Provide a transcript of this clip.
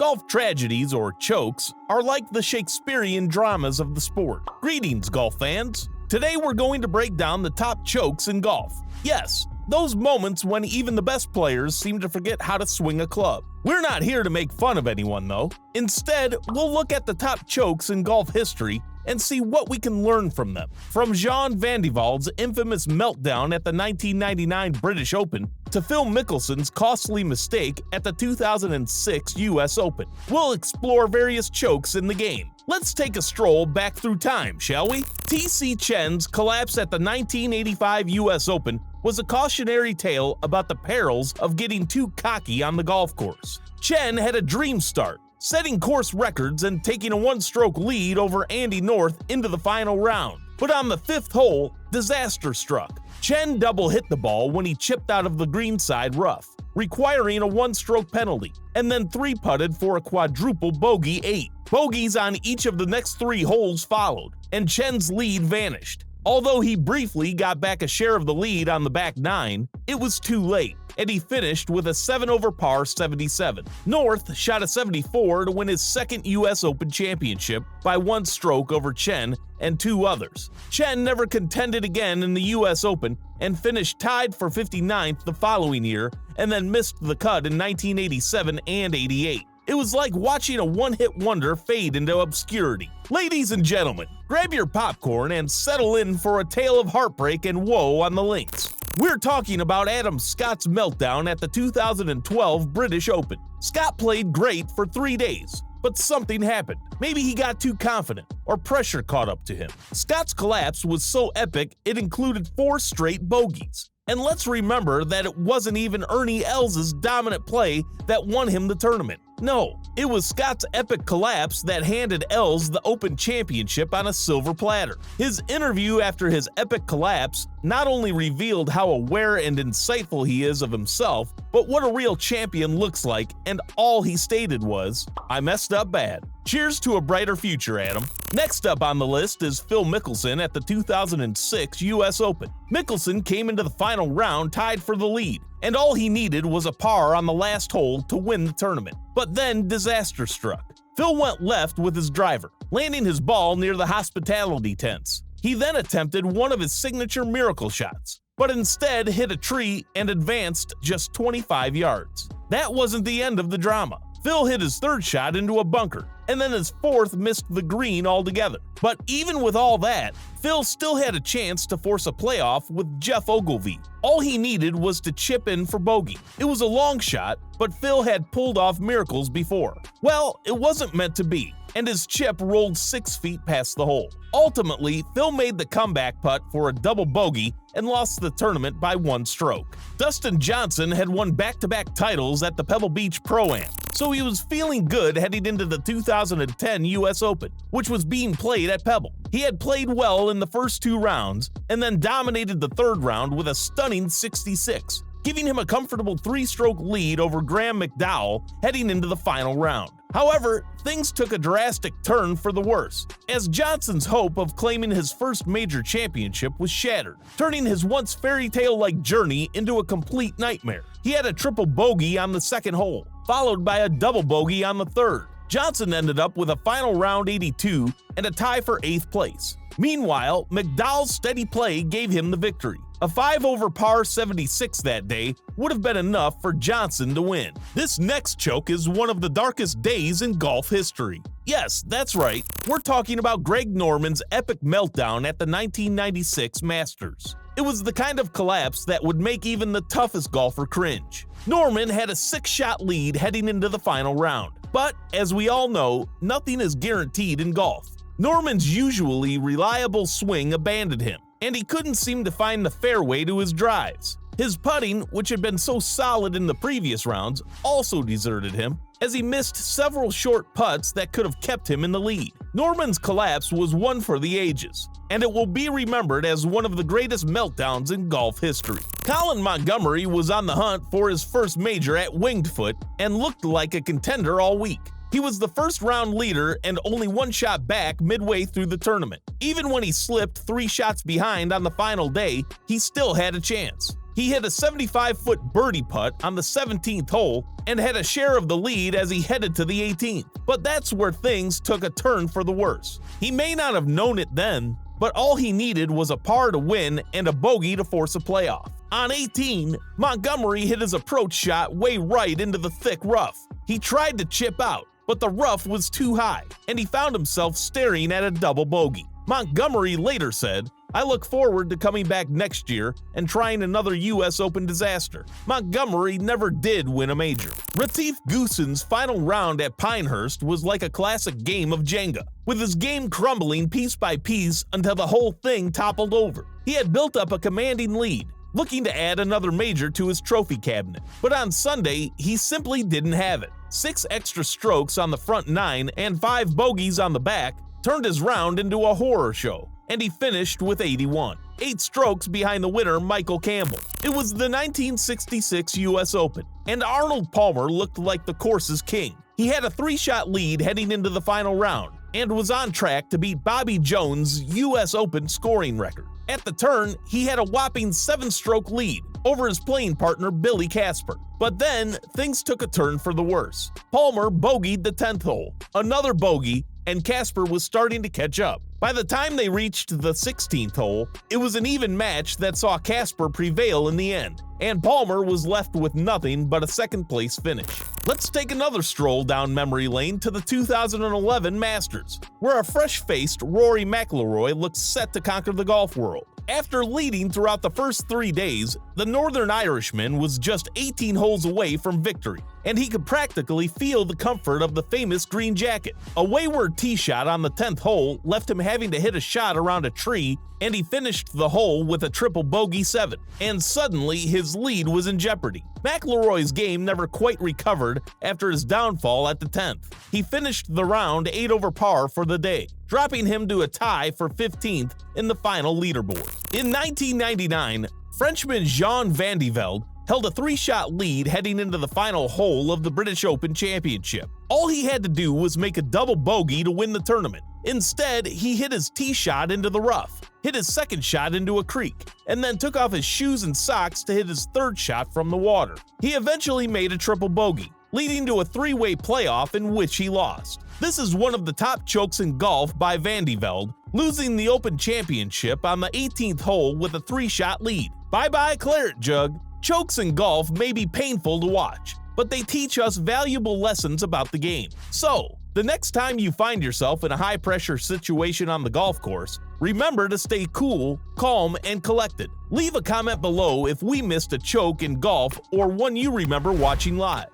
Golf tragedies, or chokes, are like the Shakespearean dramas of the sport. Greetings, golf fans! Today we're going to break down the top chokes in golf. Yes, those moments when even the best players seem to forget how to swing a club. We're not here to make fun of anyone though. Instead, we'll look at the top chokes in golf history and see what we can learn from them. From Jean Van de Velde's infamous meltdown at the 1999 British Open to Phil Mickelson's costly mistake at the 2006 US Open, we'll explore various chokes in the game. Let's take a stroll back through time, shall we? T.C. Chen's collapse at the 1985 US Open was a cautionary tale about the perils of getting too cocky on the golf course. Chen had a dream start, setting course records and taking a one-stroke lead over Andy North into the final round. But on the fifth hole, disaster struck. Chen double hit the ball when he chipped out of the greenside rough, requiring a one-stroke penalty, and then three-putted for a quadruple bogey 8. Bogeys on each of the next 3 holes followed, and Chen's lead vanished. Although he briefly got back a share of the lead on the back 9, it was too late, and he finished with a 7 over par 77. North shot a 74 to win his second US Open championship by 1 stroke over Chen and 2 others. Chen never contended again in the US Open and finished tied for 59th the following year, and then missed the cut in 1987 and 88. It was like watching a one-hit wonder fade into obscurity. Ladies and gentlemen, grab your popcorn and settle in for a tale of heartbreak and woe on the links. We're talking about Adam Scott's meltdown at the 2012 British Open. Scott played great for 3 days, but something happened. Maybe he got too confident, or pressure caught up to him. Scott's collapse was so epic it included 4 straight bogeys. And let's remember that it wasn't even Ernie Els' dominant play that won him the tournament. No, it was Scott's epic collapse that handed Els the Open Championship on a silver platter. His interview after his epic collapse not only revealed how aware and insightful he is of himself, but what a real champion looks like, and all he stated was, "I messed up bad. Cheers to a brighter future, Adam." Next up on the list is Phil Mickelson at the 2006 US Open. Mickelson came into the final round tied for the lead, and all he needed was a par on the last hole to win the tournament. But then disaster struck. Phil went left with his driver, landing his ball near the hospitality tents. He then attempted one of his signature miracle shots, but instead hit a tree and advanced just 25 yards. That wasn't the end of the drama. Phil hit his 3rd shot into a bunker, and then his 4th missed the green altogether. But even with all that, Phil still had a chance to force a playoff with Jeff Ogilvy. All he needed was to chip in for bogey. It was a long shot, but Phil had pulled off miracles before. Well, it wasn't meant to be, and his chip rolled 6 feet past the hole. Ultimately, Phil made the comeback putt for a double bogey and lost the tournament by 1 stroke. Dustin Johnson had won back-to-back titles at the Pebble Beach Pro-Am, so he was feeling good heading into the 2010 US Open, which was being played at Pebble. He had played well in the first 2 rounds and then dominated the 3rd round with a stunning 66, giving him a comfortable 3-stroke lead over Graham McDowell heading into the final round. However, things took a drastic turn for the worse, as Johnson's hope of claiming his first major championship was shattered, turning his once fairy tale-like journey into a complete nightmare. He had a triple bogey on the 2nd hole, followed by a double bogey on the 3rd. Johnson ended up with a final round 82 and a tie for 8th place. Meanwhile, McDowell's steady play gave him the victory. A 5 over par 76 that day would have been enough for Johnson to win. This next choke is one of the darkest days in golf history. Yes, that's right, we're talking about Greg Norman's epic meltdown at the 1996 Masters. It was the kind of collapse that would make even the toughest golfer cringe. Norman had a 6-shot lead heading into the final round. But, as we all know, nothing is guaranteed in golf. Norman's usually reliable swing abandoned him, and he couldn't seem to find the fairway to his drives. His putting, which had been so solid in the previous rounds, also deserted him, as he missed several short putts that could have kept him in the lead. Norman's collapse was one for the ages, and it will be remembered as one of the greatest meltdowns in golf history. Colin Montgomery was on the hunt for his first major at Winged Foot and looked like a contender all week. He was the first-round leader and only 1 shot back midway through the tournament. Even when he slipped 3 shots behind on the final day, he still had a chance. He hit a 75-foot birdie putt on the 17th hole and had a share of the lead as he headed to the 18th. But that's where things took a turn for the worse. He may not have known it then, but all he needed was a par to win and a bogey to force a playoff. On 18, Montgomery hit his approach shot way right into the thick rough. He tried to chip out, but the rough was too high, and he found himself staring at a double bogey. Montgomery later said, "I look forward to coming back next year and trying another US Open disaster." Montgomery never did win a major. Retief Goosen's final round at Pinehurst was like a classic game of Jenga, with his game crumbling piece by piece until the whole thing toppled over. He had built up a commanding lead, looking to add another major to his trophy cabinet. But on Sunday, he simply didn't have it. 6 extra strokes on the front 9 and 5 bogeys on the back turned his round into a horror show, and he finished with 81, 8 strokes behind the winner Michael Campbell. It was the 1966 US Open, and Arnold Palmer looked like the course's king. He had a 3-shot lead heading into the final round, and was on track to beat Bobby Jones' US Open scoring record. At the turn, he had a whopping 7-stroke lead over his playing partner Billy Casper. But then, things took a turn for the worse. Palmer bogeyed the 10th hole, another bogey, and Casper was starting to catch up. By the time they reached the 16th hole, it was an even match that saw Casper prevail in the end, and Palmer was left with nothing but a second-place finish. Let's take another stroll down memory lane to the 2011 Masters, where a fresh-faced Rory McIlroy looks set to conquer the golf world. After leading throughout the first 3 days, the Northern Irishman was just 18 holes away from victory, and he could practically feel the comfort of the famous green jacket. A wayward tee shot on the 10th hole left him having to hit a shot around a tree, and he finished the hole with a triple bogey 7, and suddenly his lead was in jeopardy. McIlroy's game never quite recovered after his downfall at the 10th. He finished the round 8 over par for the day, dropping him to a tie for 15th in the final leaderboard. In 1999, Frenchman Jean Van de Velde held a 3-shot lead heading into the final hole of the British Open Championship. All he had to do was make a double bogey to win the tournament. Instead, he hit his tee shot into the rough, hit his second shot into a creek, and then took off his shoes and socks to hit his third shot from the water. He eventually made a triple bogey, leading to a 3-way playoff in which he lost. This is one of the top chokes in golf by Van de Velde, losing the Open Championship on the 18th hole with a 3-shot lead. Bye-bye claret jug. Chokes in golf may be painful to watch, but they teach us valuable lessons about the game. So, the next time you find yourself in a high-pressure situation on the golf course, remember to stay cool, calm, and collected. Leave a comment below if we missed a choke in golf or one you remember watching live.